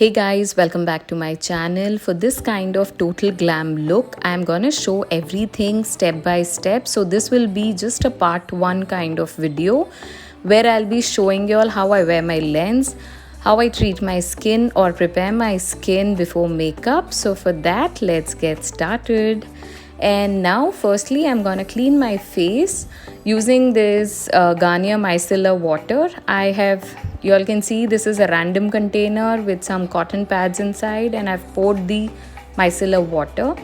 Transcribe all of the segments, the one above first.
Hey guys, welcome back to my channel. For this kind of total glam look, I'm gonna show everything step by step. So this will be just a part 1 kind of video where I'll be showing you all how I wear my lens, how I treat my skin or prepare my skin before makeup. So for that, let's get started. And now firstly, I'm gonna clean my face using this Garnier Micellar water. You all can see this is a random container with some cotton pads inside, and I've poured the micellar water.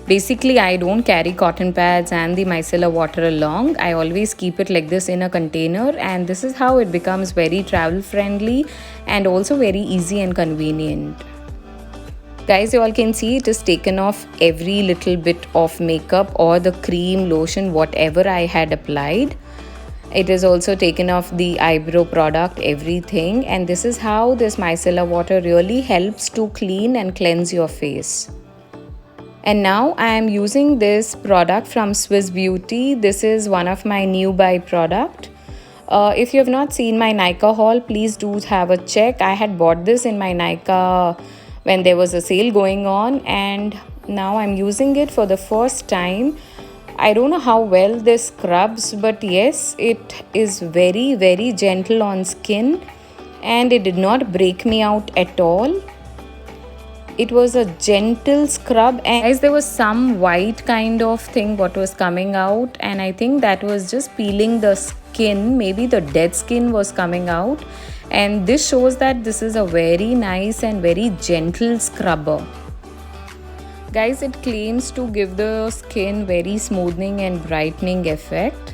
Basically, I don't carry cotton pads and the micellar water along. I always keep it like this in a container, and this is how it becomes very travel friendly and also very easy and convenient. Guys, you all can see it is taken off every little bit of makeup or the cream, lotion, whatever I had applied. It is also taken off the eyebrow product, everything, and this is how this micellar water really helps to clean and cleanse your face. And now I am using this product from Swiss Beauty. This is one of my new buy product. If you have not seen my Nykaa haul, please do have a check. I had bought this in my Nykaa when there was a sale going on, and now I'm using it for the first time. I don't know how well this scrubs, but yes, it is very, very gentle on skin and it did not break me out at all. It was a gentle scrub, and guys, there was some white kind of thing what was coming out, and I think that was just peeling the skin. Maybe the dead skin was coming out, and this shows that this is a very nice and very gentle scrubber. Guys, it claims to give the skin very smoothing and brightening effect,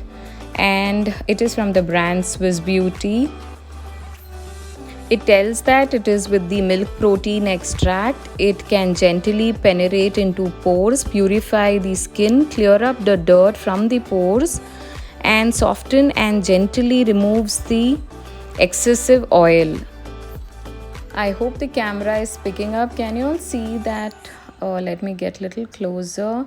and it is from the brand Swiss Beauty. It tells that it is with the milk protein extract. It can gently penetrate into pores, purify the skin, clear up the dirt from the pores, and soften and gently removes the excessive oil. I hope the camera is picking up. Can you all see that? Let me get a little closer.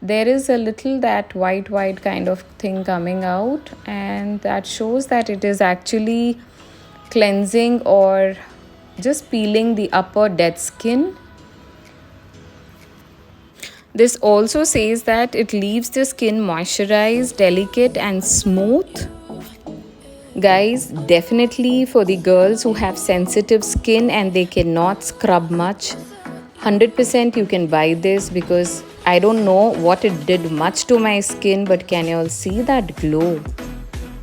There is a little that white kind of thing coming out, and that shows that it is actually cleansing or just peeling the upper dead skin. This also says that it leaves the skin moisturized, delicate and smooth. Guys, definitely for the girls who have sensitive skin and they cannot scrub much, 100% you can buy this, because I don't know what it did much to my skin, but can you all see that glow?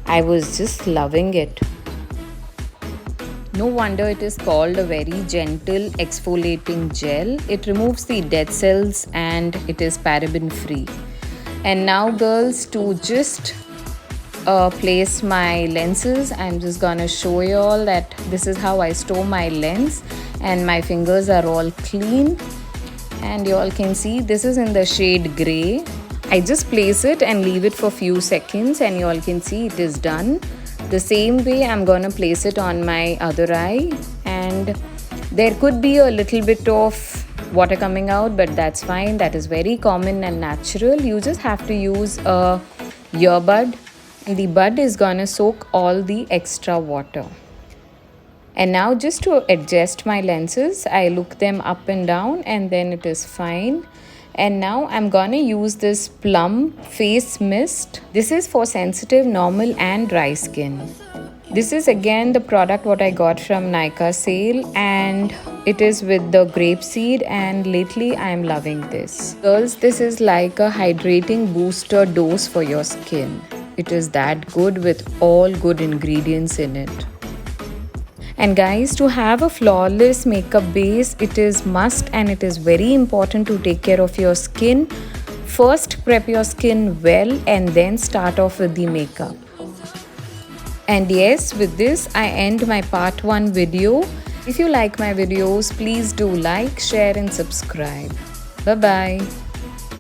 I was just loving it. No wonder it is called a very gentle exfoliating gel. It removes the dead cells and it is paraben free. And now girls, to just place my lenses, I'm just gonna show you all that this is how I store my lens, and my fingers are all clean, and you all can see this is in the shade gray. I just place it and leave it for few seconds, and you all can see it is done. The same way I'm gonna place it on my other eye, and there could be a little bit of water coming out, but that's fine. That is very common and natural. You just have to use a earbud. The bud is gonna soak all the extra water. And now just to adjust my lenses, I look them up and down, and then it is fine. And now I'm gonna use this Plum Face Mist. This is for sensitive, normal and dry skin. This is again the product what I got from Nykaa sale, and it is with the grapeseed, and lately I'm loving this. Girls, this is like a hydrating booster dose for your skin. It is that good with all good ingredients in it. And guys, to have a flawless makeup base, it is must and it is very important to take care of your skin. First, prep your skin well and then start off with the makeup. And yes, with this, I end my part 1 video. If you like my videos, please do like, share and subscribe. Bye-bye.